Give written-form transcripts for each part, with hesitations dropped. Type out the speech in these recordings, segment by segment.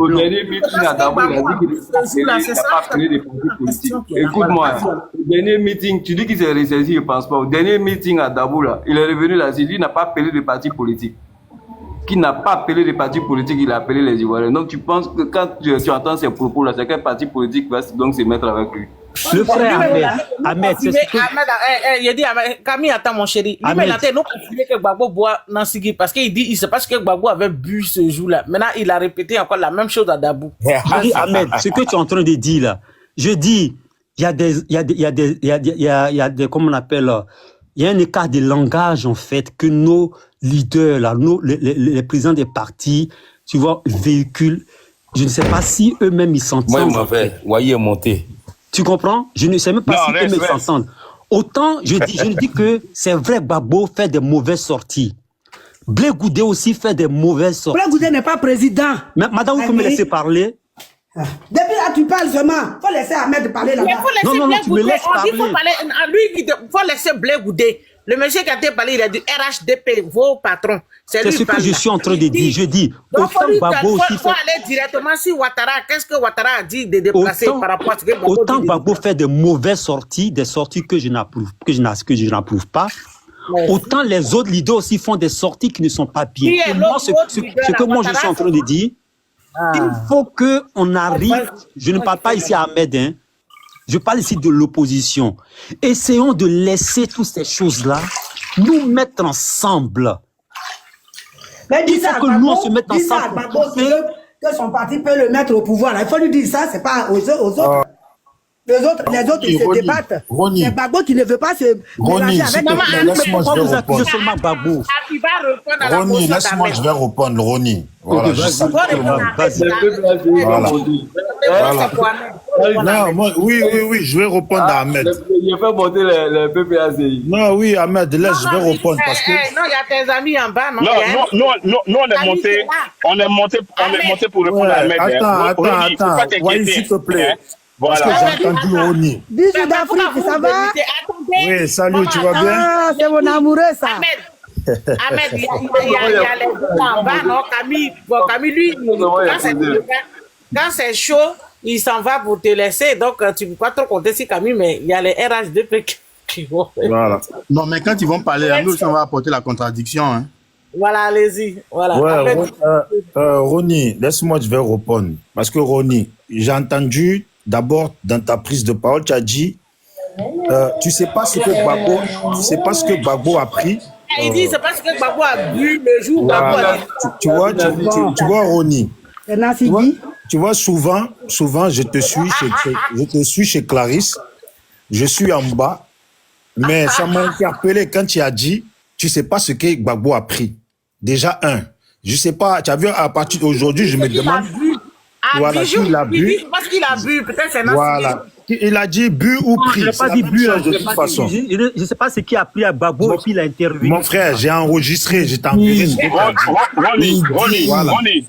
Au dernier meeting à Dabo, il a dit qu'il n'a pas appelé des partis politiques. Écoute-moi, au dernier meeting, tu dis qu'il s'est ressaisi, je ne pense pas. Au dernier meeting à Dabo, là, il est revenu là, il dit qu'il n'a pas appelé des partis politiques. Qu'il n'a pas appelé des partis politiques, il a appelé les Ivoiriens. Donc tu penses que quand tu entends ces propos-là, c'est quel parti politique va donc se mettre avec lui? Le frère Ahmed, c'est ce que... Il dit, Camille, attends mon chéri. Lui, il a dit, non, que Gbagbo boit Nansigi parce qu'il dit, il ne sait pas ce que Gbagbo avait bu ce jour-là. Maintenant, il a répété encore la même chose à Dabou. Je dis, Ahmed, ce que tu es en train de dire là, je dis, il y a des, comment on appelle, il y a un écart de langage en fait que nos leaders là, les présidents des partis, tu vois, véhiculent. Je ne sais pas si eux-mêmes ils s'entendent. Moi, il m'avait, voyez monter. Tu comprends? Je ne sais même pas si eux-mêmes s'entendent. Autant je dis que c'est vrai, Gbagbo fait des mauvaises sorties. Blé Goudé aussi fait des mauvaises sorties. Blé Goudé n'est pas président. Mais madame, vous pouvez me laisser parler. Depuis là, tu parles seulement. Il faut laisser Ahmed parler là-bas. Non, tu me laisses parler. Lui, il faut laisser Blé Goudé. Le monsieur qui a été parlé, il a dit RHDP, vos patrons. C'est ce que je suis en train de dire. Je dis, autant Gbagbo aussi. Il faut aller directement sur Ouattara. Qu'est-ce que Ouattara a dit de déplacer par rapport à ce que Gbagbo dit? Autant Gbagbo fait de mauvaises sorties, des sorties que je n'approuve pas. Autant les autres leaders aussi font des sorties qui ne sont pas bien. Et moi, ce que moi je suis en train de dire, il faut qu'on arrive, je ne parle pas ici à Ahmed, hein, je parle ici de l'opposition. Essayons de laisser toutes ces choses-là nous mettre ensemble. Mais il faut que nous on se mette ensemble. Que son parti peut le mettre au pouvoir. Il faut lui dire ça, c'est pas aux autres. Les autres, ils se débattent. C'est Gbagbo qui ne veut pas se mélanger avec pourquoi vous accusez seulement Gbagbo? Ronnie, laisse-moi, je vais répondre, Ronnie. Voilà, oui, je vais répondre à Ahmed. Il fait monter le PPACI. Non, oui, Ahmed, laisse, je vais répondre parce que... Non, il y a tes amis en bas, non? Non, on est monté pour répondre à Ahmed. Attends, voyez, s'il te plaît. Parce que j'ai entendu Ronnie. Bisous d'Afrique, ça va? Oui, salut, tu vas bien? Ah, c'est mon amoureux, ça. Ahmed, il y a les gens en bas, non? Camille, lui, quand c'est chaud, il s'en va pour te laisser. Donc, tu ne peux pas trop compter sur Camille, mais il y a les RHDP qui vont. Voilà. Non, mais quand ils vont parler, nous, on va apporter la contradiction. Hein. Voilà, allez-y. Voilà. Ouais, Ronnie, laisse-moi, je vais répondre. Parce que Ronnie, j'ai entendu d'abord dans ta prise de parole, tu as dit, tu sais pas ce que Gbagbo a pris. Il dit, c'est parce que Gbagbo a bu le jour où Gbagbo a dit. Tu vois, Ronnie. Tu vois, souvent, je te suis chez Clarisse, je suis en bas, mais ça m'a interpellé quand tu as dit, tu sais pas ce que Gbagbo a pris. Déjà, je sais pas, tu as vu, à partir d'aujourd'hui, je me demande. Voilà, il a bu. Parce qu'il a bu, peut-être c'est voilà. Il a dit bu ou pris. Il n'a pas dit bu de toute façon. Je ne sais pas ce qui a pris à Gbagbo et puis il a interviewé. Mon frère, j'ai enregistré, j'ai envoyé. Ronnie.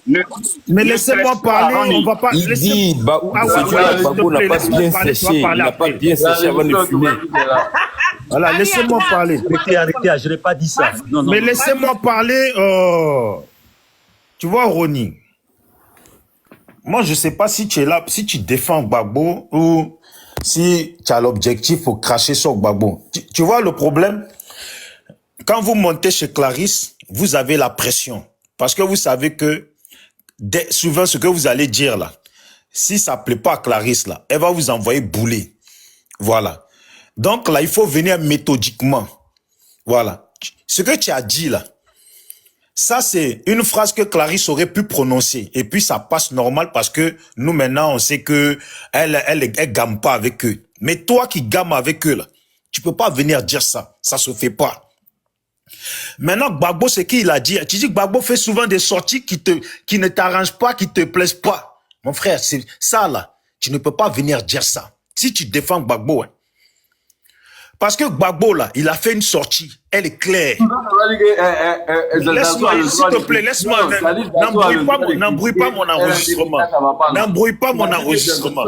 Mais laissez-moi parler, on va pas. Il dit Gbagbo n'a pas bien séché, il n'a pas bien séché avant de fumer. Voilà, laissez-moi parler. Arrêtez, je n'ai pas dit ça. Non. Mais laissez-moi parler. Tu vois, Ronnie, moi, je ne sais pas si tu es là, si tu défends Gbagbo ou si tu as l'objectif pour cracher sur Gbagbo. Tu vois le problème? Quand vous montez chez Clarisse, vous avez la pression. Parce que vous savez que souvent, ce que vous allez dire là, si ça ne plaît pas à Clarisse là, elle va vous envoyer bouler. Voilà. Donc là, il faut venir méthodiquement. Voilà. Ce que tu as dit là, ça, c'est une phrase que Clarisse aurait pu prononcer. Et puis, ça passe normal parce que nous, maintenant, on sait que elle gamme pas avec eux. Mais toi qui gammes avec eux, là, tu peux pas venir dire ça. Ça se fait pas. Maintenant, Gbagbo, c'est qu'il a dit. Tu dis que Gbagbo fait souvent des sorties qui ne t'arrangent pas, qui te plaisent pas. Mon frère, c'est ça, là. Tu ne peux pas venir dire ça. Si tu défends Gbagbo, hein. Parce que Gbagbo, là, il a fait une sortie. Elle est claire. Laisse-moi, s'il te plaît, laisse-moi. N'embrouille pas mon enregistrement. N'embrouille pas mon enregistrement.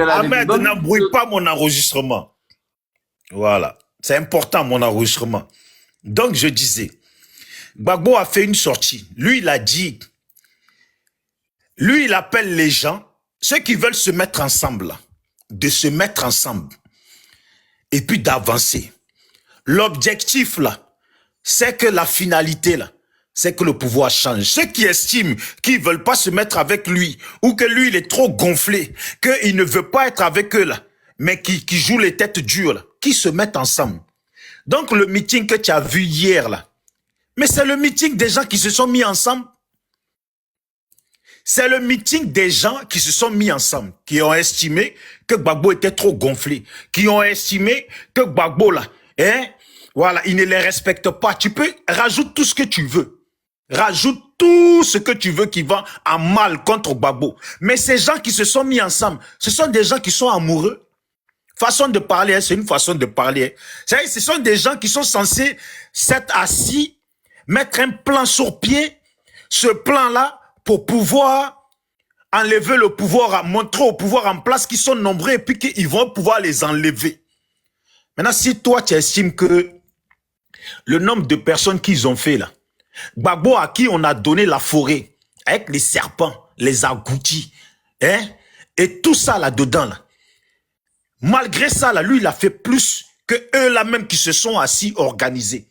Ahmed, n'embrouille pas mon enregistrement. Voilà. C'est important, mon enregistrement. Donc, je disais, Gbagbo a fait une sortie. Lui, il a dit, Lui, il appelle les gens, ceux qui veulent se mettre ensemble, là, de se mettre ensemble et puis d'avancer. L'objectif, là, c'est que la finalité, là, c'est que le pouvoir change. Ceux qui estiment qu'ils veulent pas se mettre avec lui ou que lui, il est trop gonflé, qu'il ne veut pas être avec eux, là, mais qui jouent les têtes dures, là, qui se mettent ensemble. Donc, le meeting que tu as vu hier, là, mais c'est le meeting des gens qui se sont mis ensemble. C'est le meeting des gens qui se sont mis ensemble, qui ont estimé que Gbagbo était trop gonflé, qui ont estimé que Gbagbo, là, hein, voilà, il ne les respecte pas. Tu peux rajouter tout ce que tu veux. Rajoute tout ce que tu veux qui va en mal contre Gbagbo. Mais ces gens qui se sont mis ensemble, ce sont des gens qui sont amoureux. Façon de parler, hein, c'est une façon de parler. Hein. Ce sont des gens qui sont censés s'être assis, mettre un plan sur pied, ce plan-là, pour pouvoir enlever le pouvoir, montrer au pouvoir en place qu'ils sont nombreux et puis qu'ils vont pouvoir les enlever. Maintenant, si toi, tu estimes que le nombre de personnes qu'ils ont fait là, Gbagbo à qui on a donné la forêt, avec les serpents, les agoutis, hein, et tout ça là-dedans, là, malgré ça, là, lui, il a fait plus que eux là même qui se sont assis organisés.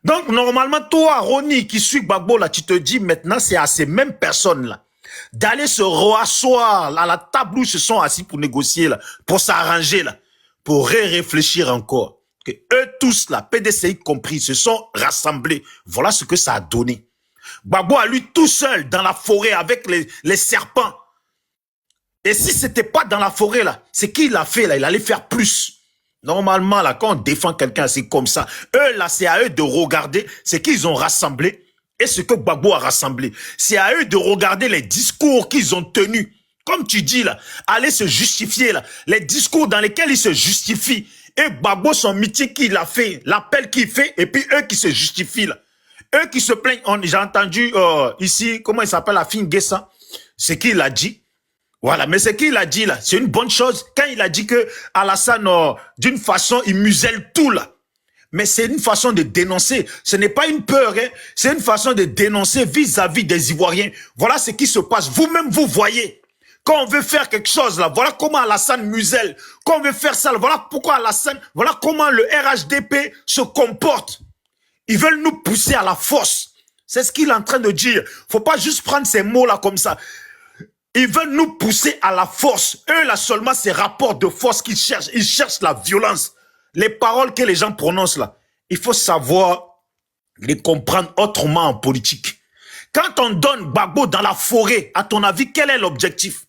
Donc, normalement, toi, Ronnie, qui suis Gbagbo, là, tu te dis maintenant, c'est à ces mêmes personnes-là d'aller se rasseoir à la table où ils se sont assis pour négocier, là, pour s'arranger, là, pour réfléchir encore. Que eux tous, là, PDCI compris, se sont rassemblés. Voilà ce que ça a donné. Gbagbo a lui tout seul dans la forêt avec les serpents. Et si c'était pas dans la forêt, là, c'est qu'il a fait, là, il allait faire plus. Normalement, là, quand on défend quelqu'un, c'est comme ça. Eux, là, c'est à eux de regarder ce qu'ils ont rassemblé et ce que Gbagbo a rassemblé. C'est à eux de regarder les discours qu'ils ont tenus. Comme tu dis, là, aller se justifier, là. Les discours dans lesquels ils se justifient. Et Gbagbo, son meeting qu'il a fait, l'appel qu'il fait, et puis eux qui se justifient, là. Eux qui se plaignent. J'ai entendu ici, comment il s'appelle, la fille Guessa, ce qu'il a dit. Voilà, mais ce qu'il a dit là, c'est une bonne chose. Quand il a dit que Alassane, d'une façon, il muselle tout là. Mais c'est une façon de dénoncer. Ce n'est pas une peur, hein. C'est une façon de dénoncer vis-à-vis des Ivoiriens. Voilà ce qui se passe. Vous-même, vous voyez. Quand on veut faire quelque chose là, voilà comment Alassane muselle. Quand on veut faire ça, là, voilà pourquoi Alassane, voilà comment le RHDP se comporte. Ils veulent nous pousser à la force. C'est ce qu'il est en train de dire. Faut pas juste prendre ces mots là comme ça. Ils veulent nous pousser à la force. Eux, là, seulement, ces rapports de force qu'ils cherchent. Ils cherchent la violence. Les paroles que les gens prononcent, là, il faut savoir les comprendre autrement en politique. Quand on donne Gbagbo dans la forêt, à ton avis, quel est l'objectif?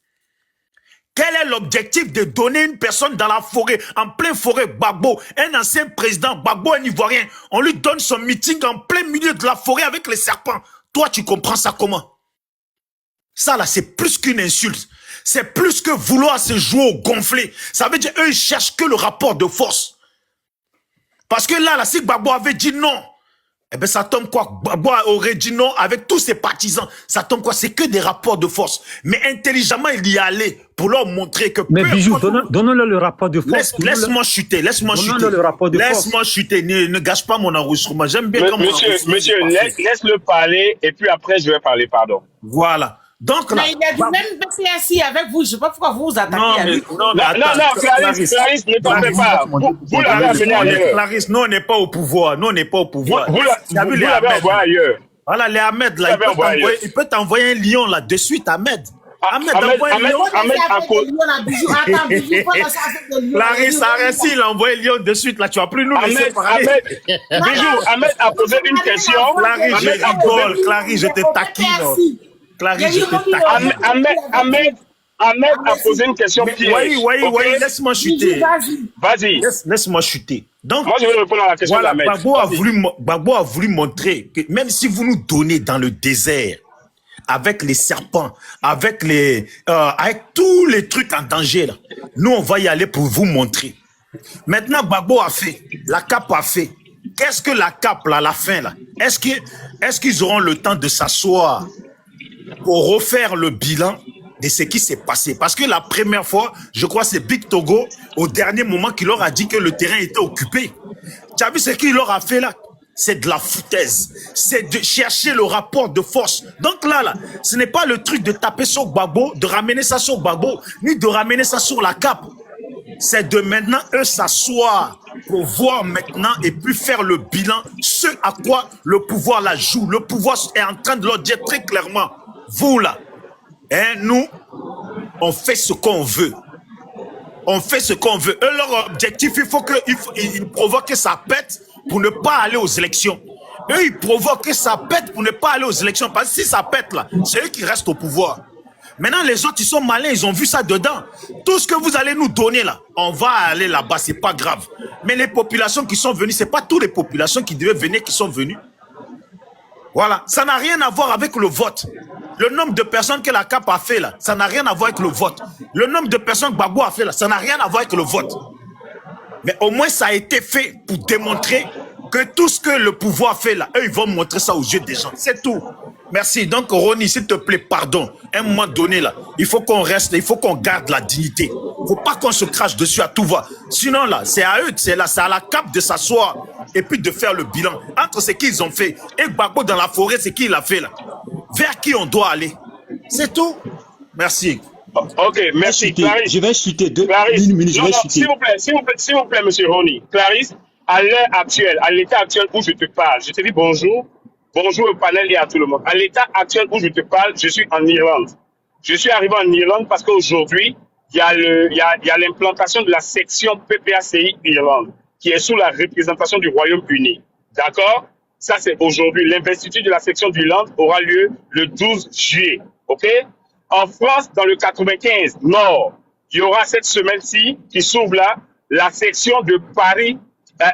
Quel est l'objectif de donner une personne dans la forêt, en pleine forêt, Gbagbo, un ancien président, Gbagbo, un Ivoirien, on lui donne son meeting en plein milieu de la forêt avec les serpents. Toi, tu comprends ça comment? Ça, là, c'est plus qu'une insulte. C'est plus que vouloir se jouer au gonflé. Ça veut dire, eux, ils cherchent que le rapport de force. Parce que là, si Gbagbo avait dit non, eh ben, ça tombe quoi? Gbagbo aurait dit non avec tous ses partisans. Ça tombe quoi? C'est que des rapports de force. Mais intelligemment, il y allait pour leur montrer que... Mais Bijou, donnons-le le rapport de force. Laisse-moi chuter, laisse-moi chuter. Laisse-moi chuter, ne gâche pas mon enregistrement. J'aime bien comment... Monsieur, laisse-le parler et puis après, je vais parler, pardon. Voilà. Donc là, mais il a dit même assis avec vous, je ne sais pas pourquoi vous vous attaquez à lui. Non, Clarisse, ne t'en fais pas. Vous l'avez amené ailleurs. Clarisse, nous on n'est pas au pouvoir. Vous l'avez envoyé ailleurs. Voilà, les Ahmed là, il peut t'envoyer un lion là, de suite, Ahmed. Ahmed à cause. Clarisse, arrête, il a envoyé lion de suite là, tu vas plus nous laisser parler. Ahmed a posé une question. Clarisse, je rigole, Clarisse, je te taquine. Clarisse, Ahmed a posé une question piège. Oui, laisse-moi chuter. Vas-y. Laisse-moi chuter. Donc, moi, je vais répondre à la question d'Ahmed. Gbagbo a voulu montrer que même si vous nous donnez dans le désert, avec les serpents, avec tous les trucs en danger, là, nous, on va y aller pour vous montrer. Maintenant, Gbagbo a fait. La CAP a fait. Qu'est-ce que la CAP, là, à la fin, là? Est-ce qu'ils auront le temps de s'asseoir pour refaire le bilan de ce qui s'est passé? Parce que la première fois, je crois c'est Big Togo, au dernier moment, qui leur a dit que le terrain était occupé. Tu as vu ce qu'il leur a fait là? c'est de la foutaise. C'est de chercher le rapport de force. Donc là, ce n'est pas le truc de taper sur Gbagbo, de ramener ça sur Gbagbo, ni de ramener ça sur la cape. C'est de maintenant, eux, s'asseoir pour voir maintenant et puis faire le bilan, ce à quoi le pouvoir la joue. Le pouvoir est en train de leur dire très clairement, vous là, hein, nous, on fait ce qu'on veut. On fait ce qu'on veut. Eux, leur objectif, il faut qu'ils provoquent que ça pète pour ne pas aller aux élections. Eux, ils provoquent que ça pète pour ne pas aller aux élections. Parce que si ça pète là, c'est eux qui restent au pouvoir. Maintenant, les autres, ils sont malins, ils ont vu ça dedans. Tout ce que vous allez nous donner là, on va aller là-bas, c'est pas grave. Mais les populations qui sont venues, c'est pas toutes les populations qui devaient venir qui sont venues. Voilà, ça n'a rien à voir avec le vote. Le nombre de personnes que la CAP a fait là, ça n'a rien à voir avec le vote. Le nombre de personnes que Gbagbo a fait là, ça n'a rien à voir avec le vote. Mais au moins, ça a été fait pour démontrer que tout ce que le pouvoir fait là, eux, ils vont montrer ça aux yeux des gens. C'est tout. Merci. Donc, Ronnie, s'il te plaît, pardon. À un moment donné là, il faut qu'on reste, il faut qu'on garde la dignité. Il ne faut pas qu'on se crache dessus à tout va. Sinon là, c'est à eux, c'est à la CAP de s'asseoir et puis de faire le bilan. Entre ce qu'ils ont fait et Gbagbo dans la forêt, c'est qui il a fait là. Vers qui on doit aller. C'est tout. Merci. Ok, merci. Clarisse, je vais chuter Clarisse, minutes, je vais chuter. S'il vous plaît, monsieur Ronnie. Clarisse, à l'heure actuelle, à l'état actuel où je te parle, je te dis bonjour. Bonjour au panel et à tout le monde. À l'état actuel où je te parle, je suis en Irlande. Je suis arrivé en Irlande parce qu'aujourd'hui, il y a l'implantation de la section PPACI Irlande, qui est sous la représentation du Royaume-Uni. D'accord? Ça, c'est aujourd'hui. L'investiture de la section d'Irlande aura lieu le 12 juillet. OK? En France, dans le 95 Nord, il y aura cette semaine-ci qui s'ouvre là, la section de Paris,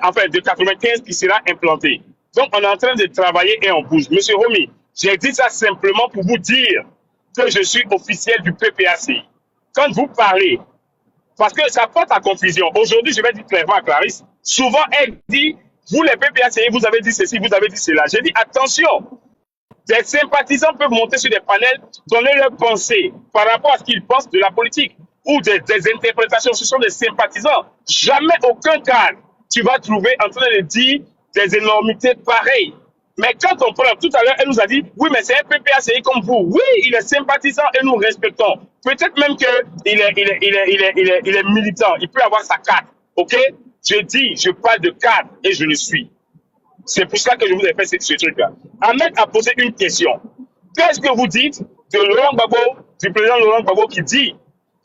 enfin de 95 qui sera implantée. Donc, on est en train de travailler et on bouge. Monsieur Romy, j'ai dit ça simplement pour vous dire que je suis officiel du PPACI. Quand vous parlez, parce que ça porte à confusion. Aujourd'hui, je vais dire clairement à Clarisse, souvent elle dit, vous les PPACI, vous avez dit ceci, vous avez dit cela. J'ai dit, attention, des sympathisants peuvent monter sur des panels, donner leurs pensées par rapport à ce qu'ils pensent de la politique ou des interprétations. Ce sont des sympathisants. Jamais aucun cadre, tu vas trouver en train de dire des énormités pareilles. Mais quand on prend, tout à l'heure, elle nous a dit, oui, mais c'est un PPACI comme vous. Oui, il est sympathisant et nous respectons. Peut-être même qu'il est militant. Il peut avoir sa carte. OK? Je dis, je parle de cadre et je le suis. C'est pour ça que je vous ai fait ce truc-là. Ahmed a posé une question. Qu'est-ce que vous dites de Laurent Gbagbo, du président Laurent Gbagbo qui dit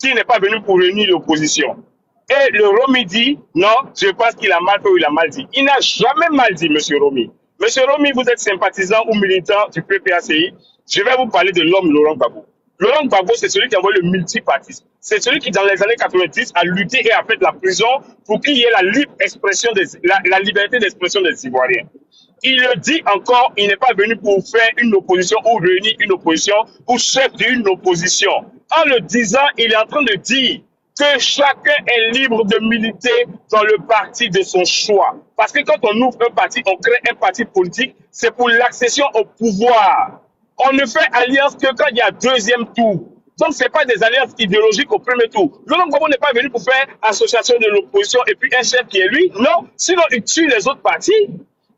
qu'il n'est pas venu pour réunir l'opposition? Et le Romy dit, non, je pense qu'il a mal fait ou il a mal dit. Il n'a jamais mal dit, monsieur Romy. Monsieur Romy, vous êtes sympathisant ou militant du PPACI. Je vais vous parler de l'homme Laurent Gbagbo. Laurent Gbagbo, c'est celui qui a envoyé le multipartisme. C'est celui qui, dans les années 90, a lutté et a fait de la prison pour qu'il y ait la libre expression la liberté d'expression des Ivoiriens. Il le dit encore, il n'est pas venu pour faire une opposition ou réunir une opposition ou chef d'une opposition. En le disant, il est en train de dire que chacun est libre de militer dans le parti de son choix. Parce que quand on ouvre un parti, on crée un parti politique, c'est pour l'accession au pouvoir. On ne fait alliance que quand il y a deuxième tour. Donc, ce n'est pas des alliances idéologiques au premier tour. Laurent Gbagbo n'est pas venu pour faire association de l'opposition et puis un chef qui est lui. Non, sinon il tue les autres partis.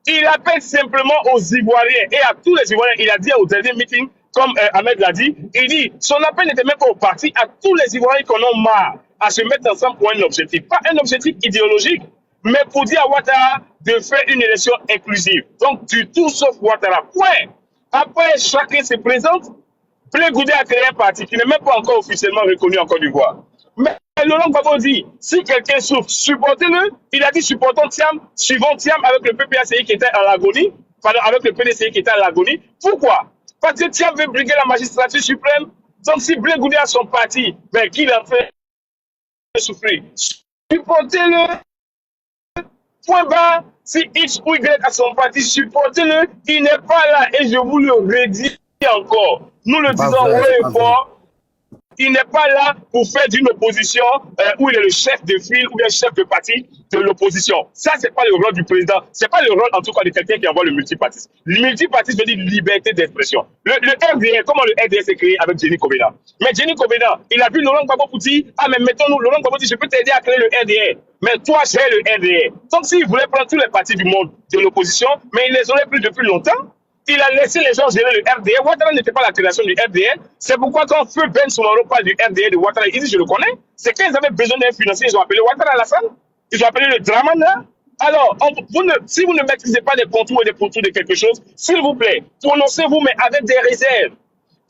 Il appelle simplement aux Ivoiriens et à tous les Ivoiriens. Il a dit au dernier meeting, comme Ahmed l'a dit, il dit, son appel n'était même pas au parti, à tous les Ivoiriens qu'on a marre à se mettre ensemble pour un objectif. Pas un objectif idéologique, mais pour dire à Ouattara de faire une élection inclusive. Donc, du tout sauf Ouattara. Point. Après, chacun se présente. Blé Goudé a créé un parti qui n'est même pas encore officiellement reconnu en Côte d'Ivoire. Mais Laurent Gbagbo dit, si quelqu'un souffre, supportez-le. Il a dit, supportons Thiam, suivons Thiam avec le PPACI qui était à l'agonie, pardon, avec le PDCI qui était à l'agonie. Pourquoi? Parce que Thiam veut briguer la magistrature suprême. Donc, si Blé Goudé a son parti, ben, qu'il a fait souffrir. Supportez-le. Point barre. Si X ou Y a son parti, supportez-le. Il n'est pas là. Et je vous le redis encore. Nous le disons haut et fort. Il n'est pas là pour faire d'une opposition où il est le chef de file ou bien chef de parti de l'opposition. Ça, c'est pas le rôle du président. C'est pas le rôle, en tout cas, de quelqu'un qui envoie le multipartisme. Le multipartisme veut dire liberté d'expression. Le RDR, comment le RDR s'est créé avec Jenny Kobena? Mais Jenny Kobena, il a vu Laurent Gbagbo pour dire, ah, mais mettons-nous, Laurent Gbagbo dit, je peux t'aider à créer le RDR. Mais toi, j'ai le RDR. Donc, s'il voulait prendre tous les partis du monde de l'opposition, mais il les aurait pris depuis longtemps. Il a laissé les gens gérer le RDR. Ouattara n'était pas la création du RDR. C'est pourquoi quand Feu Ben Soumaro parle du RDR de Ouattara, il dit je le connais. C'est quand ils avaient besoin d'un financier, ils ont appelé Ouattara Alassane. Ils ont appelé le Draman là. Alors, si vous ne maîtrisez pas les contours et les contours de quelque chose, s'il vous plaît, prononcez-vous mais avec des réserves.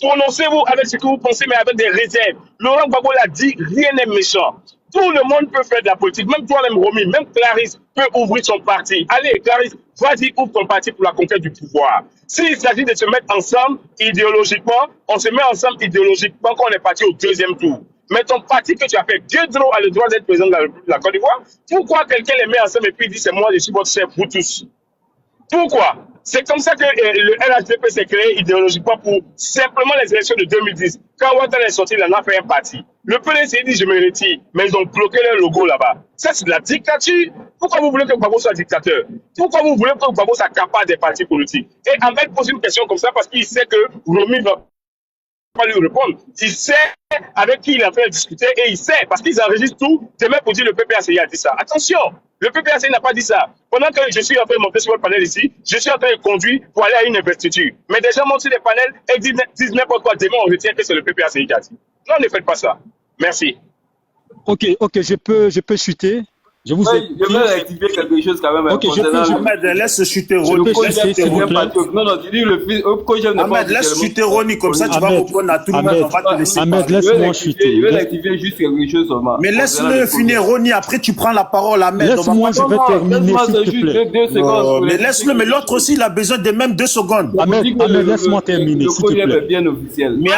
Prononcez-vous avec ce que vous pensez mais avec des réserves. Laurent Gbagbo l'a dit, rien n'est méchant. Tout le monde peut faire de la politique, même toi-même, Romy, même Clarisse peut ouvrir son parti. Allez, Clarisse, vas-y, ouvre ton parti pour la conquête du pouvoir. S'il s'agit de se mettre ensemble idéologiquement, on se met ensemble idéologiquement quand on est parti au deuxième tour. Mais ton parti que tu as fait, Guedro a le droit d'être président de la Côte d'Ivoire. Pourquoi quelqu'un les met ensemble et puis il dit c'est moi, je suis votre chef, vous tous? Pourquoi? C'est comme ça que le RHDP s'est créé idéologiquement pour simplement les élections de 2010. Quand Ouattara est sorti, il en a fait un parti. Le PDC dit je me retire, mais ils ont bloqué leur logo là-bas. Ça, c'est de la dictature. Pourquoi vous voulez que Gbagbo soit dictateur? Pourquoi vous voulez que Gbagbo s'accapare des partis politiques? Et Ahmed pose une question comme ça parce qu'il sait que Romy va pas lui répondre. Il sait avec qui il est en train de discuter et il sait parce qu'ils enregistrent tout demain pour dire le PPACI a dit ça. Attention, le PPACI n'a pas dit ça. Pendant que je suis en train de monter sur le panel ici, je suis en train de conduire pour aller à une investiture. Mais des gens montent sur les panels et disent n'importe quoi. Demain, on retient que c'est le PPACI qui a dit. Non, ne faites pas ça. Merci. Ok, je peux chuter. Je vous ai je vais rectifier quelque chose quand même. Ok, Ahmed, laisse chuter Ronnie. Non, tu dis le co-chef n'est pas. Ahmed, laisse chuter Ronnie, comme ça tu vas répondre à tout le monde. On va te laisser. Ahmed, laisse-moi chuter. Je vais rectifier juste quelque chose seulement. Mais laisse-le finir, Ronnie. Après, tu prends la parole, Ahmed. Laisse-moi, je vais terminer, s'il te plaît. 2 secondes. Mais laisse-le, mais l'autre aussi, il a besoin de même 2 secondes. Ahmed, laisse-moi terminer, s'il te plaît. Le bien officiel. Mais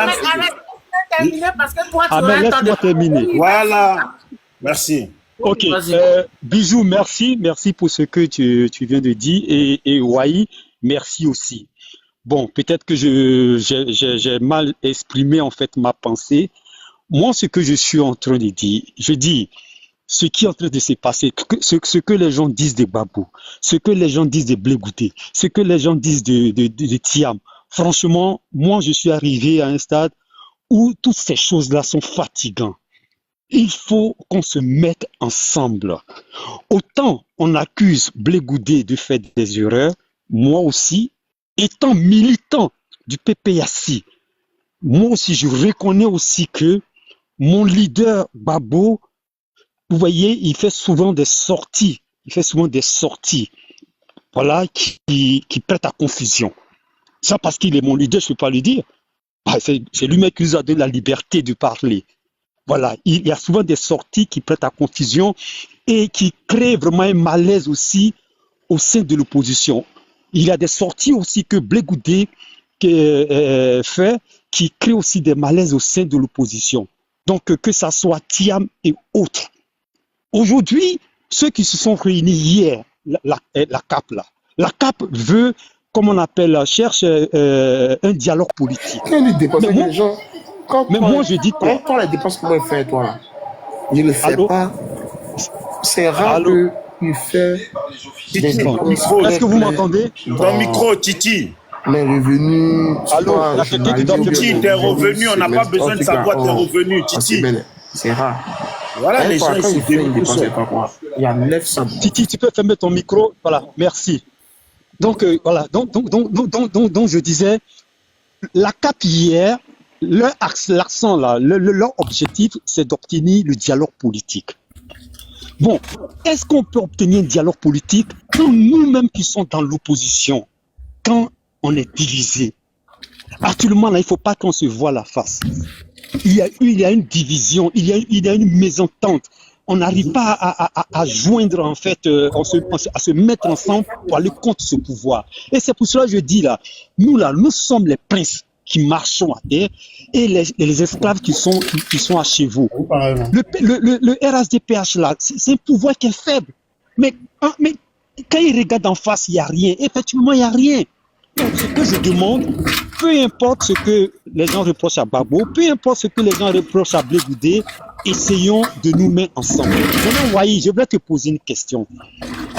Ahmed, laisse-moi terminer. Voilà. Merci. Ok, Bijou, merci pour ce que tu viens de dire et Wai, merci aussi. Bon, peut-être que j'ai mal exprimé en fait ma pensée. Moi, ce que je suis en train de dire, je dis ce qui est en train de se passer, ce que les gens disent de Babou, ce que les gens disent de Blé Goudé, ce que les gens disent de Thiam. Franchement, moi, je suis arrivé à un stade où toutes ces choses-là sont fatigantes. Il faut qu'on se mette ensemble. Autant on accuse Blé Goudé de faire des erreurs, moi aussi, étant militant du PPACI, moi aussi je reconnais aussi que mon leader Babo, vous voyez, il fait souvent des sorties, voilà, qui prêtent à confusion. Ça parce qu'il est mon leader, je ne peux pas lui dire. C'est lui-même qui nous a donné la liberté de parler. Voilà, il y a souvent des sorties qui prêtent à confusion et qui créent vraiment un malaise aussi au sein de l'opposition. Il y a des sorties aussi que Blé Goudé fait qui créent aussi des malaises au sein de l'opposition. Donc, que ça soit Thiam et autres. Aujourd'hui, ceux qui se sont réunis hier, la CAP là, la CAP veut, comme on appelle, cherche un dialogue politique. Mais moi, je dis quoi? Toi, la dépense que moi fais, toi, là, je ne le fais pas. C'est rare qu'il fait des dépenses. Est-ce que vous m'entendez? Ton micro, Titi. Les revenus. Allô, Titi, tes revenus, on n'a pas besoin de savoir tes revenus, Titi. C'est rare. Voilà, les gens, ils il y a 900. Titi, tu peux fermer ton micro? Voilà, merci. Donc, voilà, donc je disais, la CAP hier, l'accent là, leur objectif, c'est d'obtenir le dialogue politique. Bon, est-ce qu'on peut obtenir un dialogue politique quand nous-mêmes qui sommes dans l'opposition, quand on est divisé? Actuellement, là, il ne faut pas qu'on se voie la face. Il y a une division, il y a une mésentente. On n'arrive pas à joindre, en fait, à se mettre ensemble pour aller contre ce pouvoir. Et c'est pour cela que je dis là, nous sommes les princes qui marchons à terre et les esclaves qui sont à chevaux. Le RHDPH là, c'est un pouvoir qui est faible. Mais quand il regarde en face, il n'y a rien. Effectivement, il n'y a rien. Donc, ce que je demande, peu importe ce que les gens reprochent à Gbagbo, peu importe ce que les gens reprochent à Blé Goudé, essayons de nous mettre ensemble. Maintenant, Wahi, je voulais te poser une question.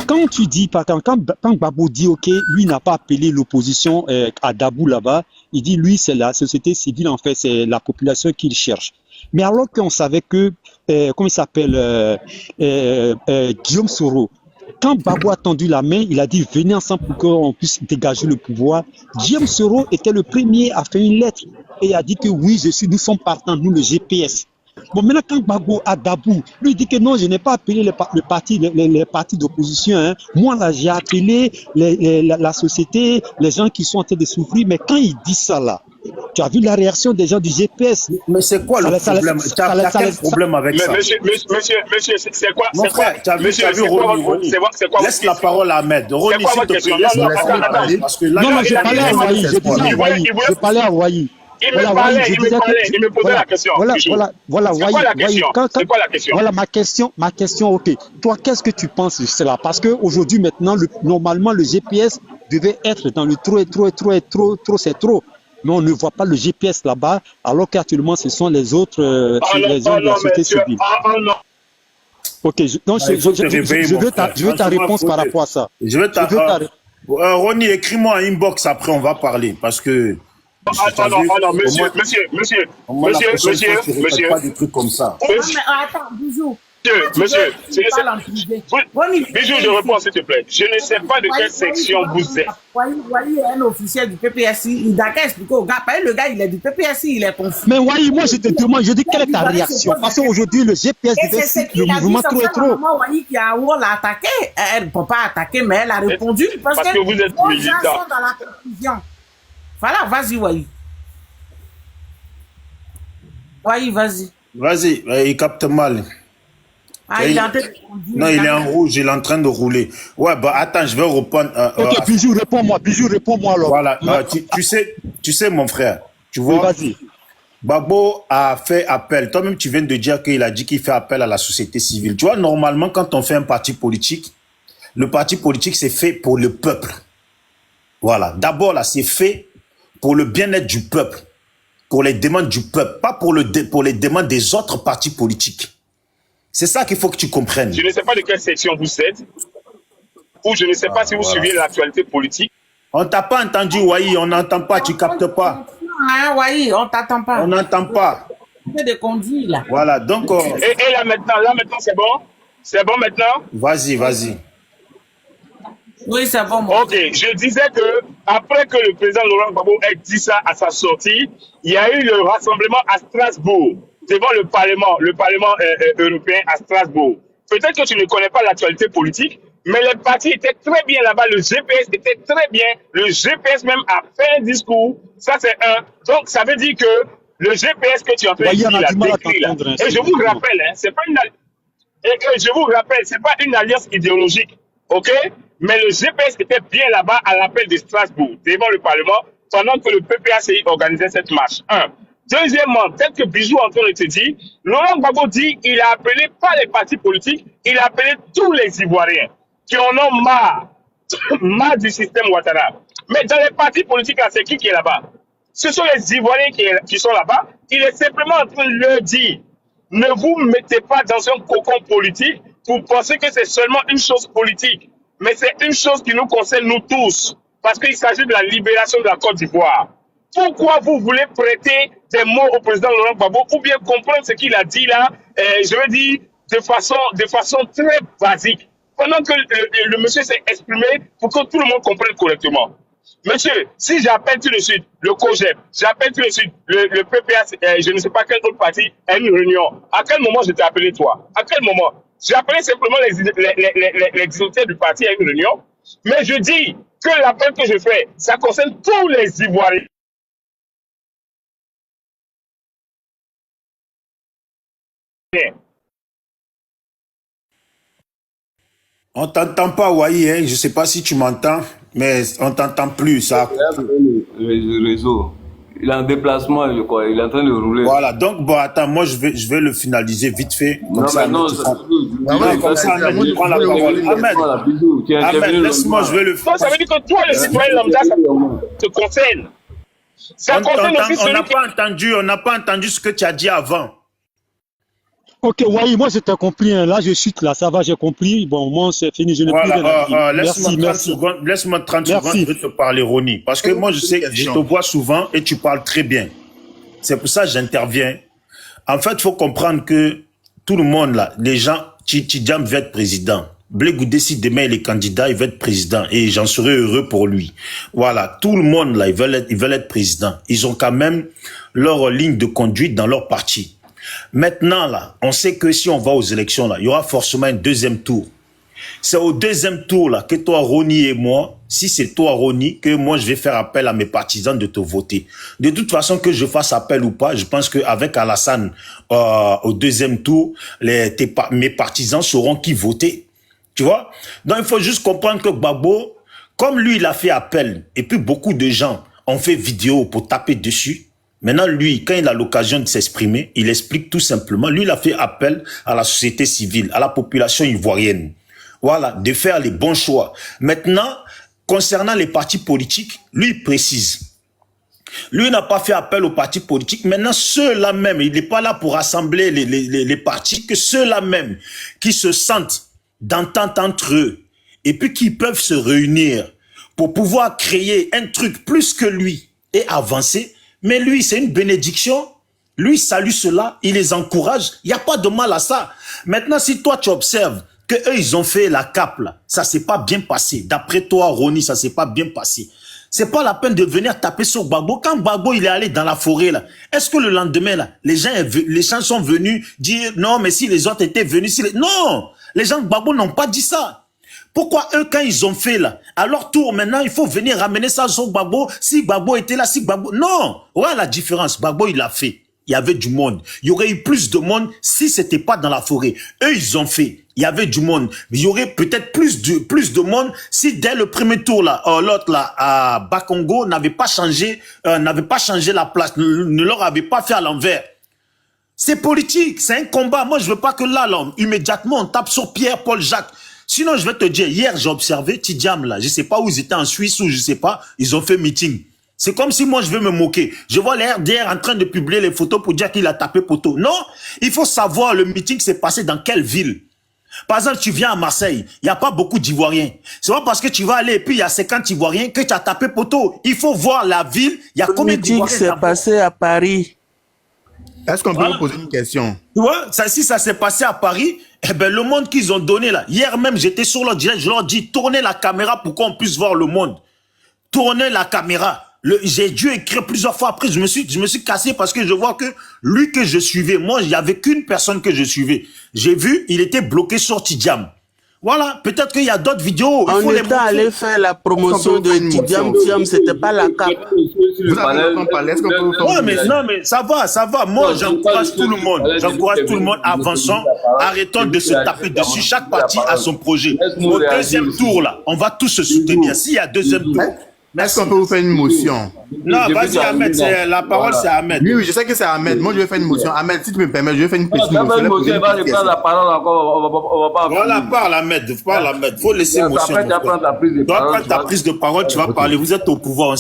Quand tu dis, quand Gbagbo dit, OK, lui n'a pas appelé l'opposition à Dabou là-bas, il dit, lui, c'est la société civile, en fait, c'est la population qu'il cherche. Mais alors qu'on savait que, comment il s'appelle, Guillaume Soro, quand Gbagbo a tendu la main, il a dit venez ensemble pour qu'on puisse dégager le pouvoir. Guillaume Soro était le premier à faire une lettre et a dit que oui, nous sommes partants, nous le GPS. Bon, maintenant, quand Gbagbo a Dabou, lui dit que non, je n'ai pas appelé les partis d'opposition. Hein. Moi, là, j'ai appelé la société, les gens qui sont en train de souffrir. Mais quand il dit ça, là, tu as vu la réaction des gens du GPS. Mais c'est quoi le problème? Tu as quel problème avec ça? Monsieur, c'est quoi? Mon frère, tu as vu Ronnie. Laisse la parole à Ahmed. Ronnie, s'il te plaît, laisse la parole à Ahmed. Non, j'ai parlé à Wahi. J'ai parlé à Wahi. Il me posait la question. Voilà, c'est quoi la question? C'est quoi la question? Voilà ma question, ok. Toi, qu'est-ce que tu penses de cela? Parce qu'aujourd'hui, maintenant, normalement, le GPS devait être dans le trop, c'est trop. Mais on ne voit pas le GPS là-bas, alors qu'actuellement, ce sont les autres, les gens de la société civile. Ok, je veux ta réponse par rapport à ça. Ronnie, écris-moi un inbox après, on va parler, parce que... monsieur. Pas des trucs comme ça. Attends, bisous. Monsieur, Bijou, je réponds s'il te plaît. Je ne sais pas de quelle section vous êtes. Wahi est un officiel du PPSI. Il n'a qu'à expliquer au gars. Le gars, il est du PPSI, il est confus. Mais Wahi, moi je te demande, je dis quelle est ta réaction? Parce qu'aujourd'hui, le GPS devait le mouvement trop et trop. Wahi qui a attaqué. Elle ne peut pas attaquer, mais elle a répondu. Parce que vous êtes militant. Sont dans la confusion. Voilà, vas-y, Wahi. Wahi, vas-y. Vas-y, il capte mal. Il est en train de conduire. Non, il est en rouge, il est en train de rouler. Ouais, bah attends, je vais répondre. Ok, Bijou, réponds-moi alors. Voilà, tu sais, mon frère, tu vois. Vas-y. Gbagbo a fait appel. Toi-même, tu viens de dire qu'il a dit qu'il fait appel à la société civile. Tu vois, normalement, quand on fait un parti politique, le parti politique, c'est fait pour le peuple. Voilà. D'abord, là, c'est fait pour le bien-être du peuple, pour les demandes du peuple, pas pour les demandes des autres partis politiques. C'est ça qu'il faut que tu comprennes. Je ne sais pas de quelle section vous êtes, ou je ne sais pas si vous suivez l'actualité politique. On t'a pas entendu, Wahi, on n'entend pas, tu captes pas. Ah, Wahi, on t'attend pas. On n'entend pas. Tu de conduire, là. Voilà, donc... Et là maintenant, c'est bon? C'est bon maintenant? Vas-y. Oui, c'est bon. Ok, je disais que après que le président Laurent Gbagbo ait dit ça à sa sortie, il y a eu le rassemblement à Strasbourg, devant le Parlement européen à Strasbourg. Peut-être que tu ne connais pas l'actualité politique, mais les partis étaient très bien là-bas, le GPS était très bien, le GPS même a fait un discours, ça c'est un. Donc ça veut dire que le GPS que tu as fait ici, et je vous rappelle, c'est pas une alliance idéologique, ok? Mais le GPS était bien là-bas à l'appel de Strasbourg, devant le Parlement, pendant que le PPACI organisait cette marche. Un. Deuxièmement, tel que Bijou est en train de te dire, Laurent Gbagbo dit qu'il a appelé pas les partis politiques, il a appelé tous les Ivoiriens qui en ont marre du système Ouattara. Mais dans les partis politiques, c'est qui est là-bas? Ce sont les Ivoiriens qui sont là-bas. Il est simplement en train de leur dire, ne vous mettez pas dans un cocon politique pour penser que c'est seulement une chose politique. Mais c'est une chose qui nous concerne nous tous, parce qu'il s'agit de la libération de la Côte d'Ivoire. Pourquoi vous voulez prêter des mots au président Laurent Gbagbo ou bien comprendre ce qu'il a dit là, je veux dire, de façon très basique, pendant que le monsieur s'est exprimé pour que tout le monde comprenne correctement. Monsieur, si j'appelle tout de suite le COGEP, j'appelle tout de suite le PPA, je ne sais pas quel autre parti, à une réunion, à quel moment je t'ai appelé toi? À quel moment? J'ai appelé simplement les dignitaires du parti à une réunion, mais je dis que l'appel que je fais, ça concerne tous les Ivoiriens. On t'entend pas, Wahi, hein? Je sais pas si tu m'entends, mais on t'entend plus, ça. Le réseau. Il est en déplacement, je crois. Il est en train de rouler. Voilà, donc, bon, attends, moi, je vais le finaliser vite fait. Comme ça, non, comme ça, Ahmed prend la parole. Ahmed, laisse-moi, je vais le faire. Ça veut dire que toi, le citoyen lambda, ça te concerne. Ça concerne aussi On celui n'a pas entendu ce que tu as dit avant. Ok, oui, moi je t'ai compris. Hein. Là, je chute, là, ça va, j'ai compris. Bon, moi, c'est fini, je n'ai plus rien à dire. Laisse-moi 30 secondes, je vais te parler, Ronnie. Parce que moi, je sais que je te vois souvent et tu parles très bien. C'est pour ça que j'interviens. En fait, il faut comprendre que tout le monde, là, les gens, Tidjam veut être président. Blégou décide demain, il est candidat, il veut être président. Et j'en serais heureux pour lui. Voilà, tout le monde, là, ils veulent être président. Ils ont quand même leur ligne de conduite dans leur parti. Maintenant, là, on sait que si on va aux élections, là, il y aura forcément un deuxième tour. C'est au deuxième tour, là, que toi, Ronnie et moi, si c'est toi, Ronnie, que moi, je vais faire appel à mes partisans de te voter. De toute façon, que je fasse appel ou pas, je pense qu'avec Alassane, au deuxième tour, mes partisans sauront qui voter. Tu vois? Donc, il faut juste comprendre que Gbagbo, comme lui, il a fait appel, et puis beaucoup de gens ont fait vidéo pour taper dessus. Maintenant, lui, quand il a l'occasion de s'exprimer, il explique tout simplement. Lui, il a fait appel à la société civile, à la population ivoirienne. Voilà, de faire les bons choix. Maintenant, concernant les partis politiques, lui, il précise. Lui n'a pas fait appel aux partis politiques. Maintenant, ceux-là même, il n'est pas là pour rassembler les partis, que ceux-là même qui se sentent d'entente entre eux et puis qui peuvent se réunir pour pouvoir créer un truc plus que lui et avancer. Mais lui, c'est une bénédiction. Lui, salue cela, il les encourage. Il n'y a pas de mal à ça. Maintenant, si toi, tu observes que eux, ils ont fait la cape, là, ça s'est pas bien passé. D'après toi, Ronnie, ça s'est pas bien passé. C'est pas la peine de venir taper sur Gbagbo. Quand Gbagbo, il est allé dans la forêt, là, est-ce que le lendemain, là, les gens sont venus dire, non, mais si les autres étaient venus, non! Les gens de Gbagbo n'ont pas dit ça. Pourquoi eux, quand ils ont fait là, à leur tour maintenant, il faut venir ramener ça sur Gbagbo, si Gbagbo était là, si Gbagbo... Non! Ouais, la différence, Gbagbo, il l'a fait. Il y avait du monde. Il y aurait eu plus de monde si c'était pas dans la forêt. Eux, ils ont fait. Il y avait du monde. Mais il y aurait peut-être plus de monde si dès le premier tour là, l'autre là, à Bakongo n'avait pas changé la place, ne leur avait pas fait à l'envers. C'est politique, c'est un combat. Moi, je veux pas que là, immédiatement, on tape sur Pierre, Paul, Jacques. Sinon, je vais te dire, hier, j'ai observé Tidjam, là. Je sais pas où ils étaient, en Suisse ou je sais pas. Ils ont fait meeting. C'est comme si moi, je veux me moquer. Je vois les RDR en train de publier les photos pour dire qu'il a tapé poteau. Non, il faut savoir le meeting s'est passé dans quelle ville. Par exemple, tu viens à Marseille, il n'y a pas beaucoup d'Ivoiriens. C'est pas parce que tu vas aller et puis il y a 50 Ivoiriens que tu as tapé poteau. Il faut voir la ville, il y a combien d'Ivoiriens. Le meeting s'est passé à Paris. Est-ce qu'on peut vous poser une question? Tu vois, si ça s'est passé à Paris, eh ben, le monde qu'ils ont donné là, hier même, j'étais sur leur direct, je leur dis, tournez la caméra pour qu'on puisse voir le monde. Tournez la caméra. J'ai dû écrire plusieurs fois après, je me suis cassé parce que je vois que lui que je suivais, moi, il n'y avait qu'une personne que je suivais. J'ai vu, il était bloqué sur Tidjam. Voilà, peut-être qu'il y a d'autres vidéos. On était allé faire la promotion de Tidjam, c'était pas la cape. Ouais, mais non, mais ça va. Moi, j'encourage tout le monde. Avançons. Arrêtons de se taper dessus. Chaque parti a son projet. Au deuxième tour, là, on va tous se soutenir. S'il y a deuxième tour. Est-ce qu'on peut vous faire une motion? Non, vas-y, Ahmed, la parole, c'est Ahmed. Oui, je sais que c'est Ahmed. Moi, je vais faire une motion. Ahmed, si tu me permets, je vais faire une petite motion. Il va reprendre la parole encore. On va pas. Voilà, parle, Ahmed. Faut laisser motion. Après, tu vas prendre ta prise de parole. Tu vas prendre ta prise de parole, tu vas parler. Vous êtes au pouvoir.